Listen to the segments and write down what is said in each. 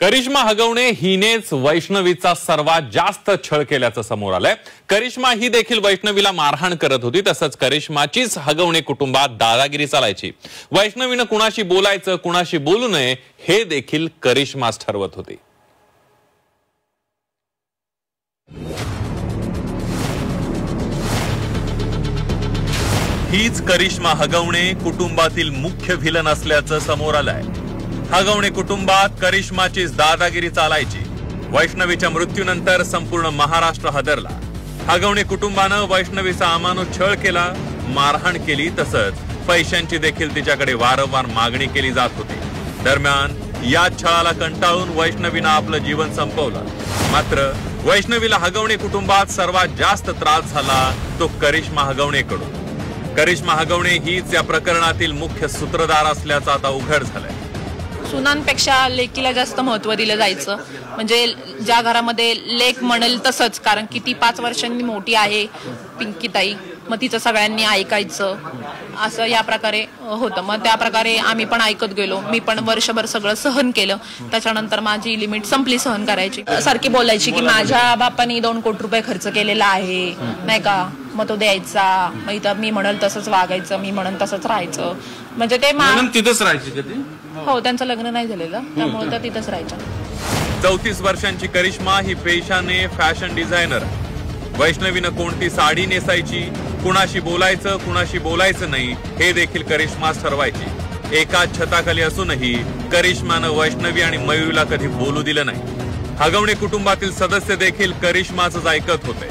करिश्मा हगवणे हिनेच वैष्णवीचा सर्वात जास्त छळ केल्याचं समोर आलंय। करिश्मा ही देखील वैष्णवीला मारहाण करत होती। तसंच करिश्माचीच हगवणे कुटुंबात दादागिरी चालायची। वैष्णवीनं कुणाशी बोलायचं कुणाशी बोलू नये हे देखील करिश्माच ठरवत होती। हीच करिश्मा हगवणे कुटुंबातील मुख्य व्हिलन असल्याचं समोर आलंय। हगवणे कुटुंबात करिश्माचीच दादागिरी चालायची। वैष्णवीच्या मृत्यूनंतर संपूर्ण महाराष्ट्र हादरला। हगवणे कुटुंबानं वैष्णवीचा अमानुष छळ केला, मारहाण केली, तसंच पैशांची देखील तिच्याकडे वारंवार मागणी केली जात होती। दरम्यान या छळाला कंटाळून वैष्णवीनं आपलं जीवन संपवलं। मात्र वैष्णवीला हगवणे कुटुंबात सर्वात जास्त त्रास झाला तो करिश्मा हगवणेकडून। करिश्मा हगवणे हीच या प्रकरणातील मुख्य सूत्रधार असल्याचं आता उघड झालंय। सुनांपेक्षा लेकीला जास्त महत्त्व दिलं जायचं। म्हणजे ज्या घरामध्ये लेक म्हणेल तसंच, कारण की ती 5 वर्षांनी मोठी आहे पिंकीताई, मग तिचं सगळ्यांनी ऐकायचं असं या प्रकारे होतं। मग त्या प्रकारे आम्ही पण ऐकत गेलो। मी पण वर्षभर सगळं सहन केलं। त्याच्यानंतर माझी लिमिट संपली सहन करायची। सारखी बोलायची की माझ्या बापानी 2 कोटी रुपये खर्च केलेला आहे नाही का, मग तो द्यायचा, मग इथं मी म्हणल तसंच वागायचं, मी म्हणन तसंच राहायचं। म्हणजे ते तिथंच राहायची का ती? हो, त्यांचं लग्न नाही झालेलं, त्यामुळे तर तिथंच राहायच्या। 34 वर्षांची करिश्मा ही पेशाने फॅशन डिझायनर। वैष्णवीनं कोणती साडी नेसायची, कुणाशी बोलायचं कुणाशी बोलायचं नाही हे देखील करिश्माच ठरवायची। एकाच छताखाली असूनही करिश्मानं वैष्णवी आणि मयुरीला कधी बोलू दिलं नाही। हगवणे कुटुंबातील सदस्य देखील करिश्माचंच ऐकत होते।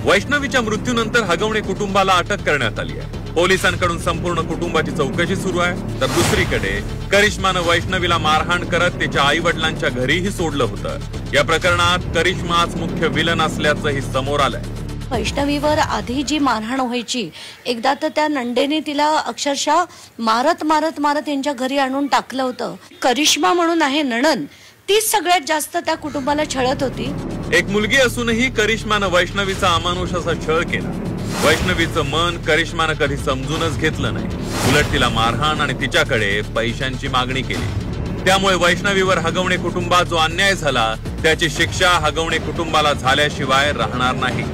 वैष्णवीच्या मृत्यूनंतर हगवणे कुटुंबाला अटक करण्यात आली आहे। पोलिसांकडून संपूर्ण कुटुंबाची चौकशी सुरू आहे। तर दुसरीकडे करिश्मानं वैष्णवीला मारहाण करत तिच्या आई वडिलांच्या घरीही सोडलं होतं। या प्रकरणात करिश्माच मुख्य विलन असल्याचंही समोर आलंय। वैष्णवीवर आधी जी मारहाण व्हायची, एकदा तर त्या नंडेने तिला अक्षरशः मारत मारत मारत यांच्या घरी आणून टाकलं होतं। करिश्मा म्हणून आहे नणंद, तीच सगळ्यात जास्त त्या कुटुंबाला छळत होती। एक मुलगी असूनही करिश्मानं वैष्णवीचा अमानुष असा छळ केला। वैष्णवीचं मन करिश्मानं कधी समजूनच घेतलं नाही, उलट तिला मारहाण आणि तिच्याकडे पैशांची मागणी केली। त्यामुळे वैष्णवीवर हगवणे कुटुंबात जो अन्याय झाला त्याची शिक्षा हगवणे कुटुंबाला झाल्याशिवाय राहणार नाही।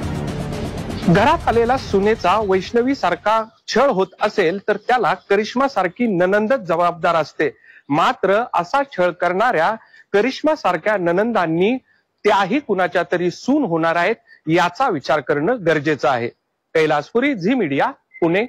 घरात आलेला सुनेचा वैष्णवी सारखा छळ होत असेल तर त्याला करिश्मा सारखी नणंदच जबाबदार असते। मात्र असा छळ करणाऱ्या करिश्मा सारख्या नणंदांनी त्याही कुणाच्या तरी सून होणार आहेत याचा विचार करणं गरजेचं आहे। कैलासपुरी, झी मीडिया, पुणे।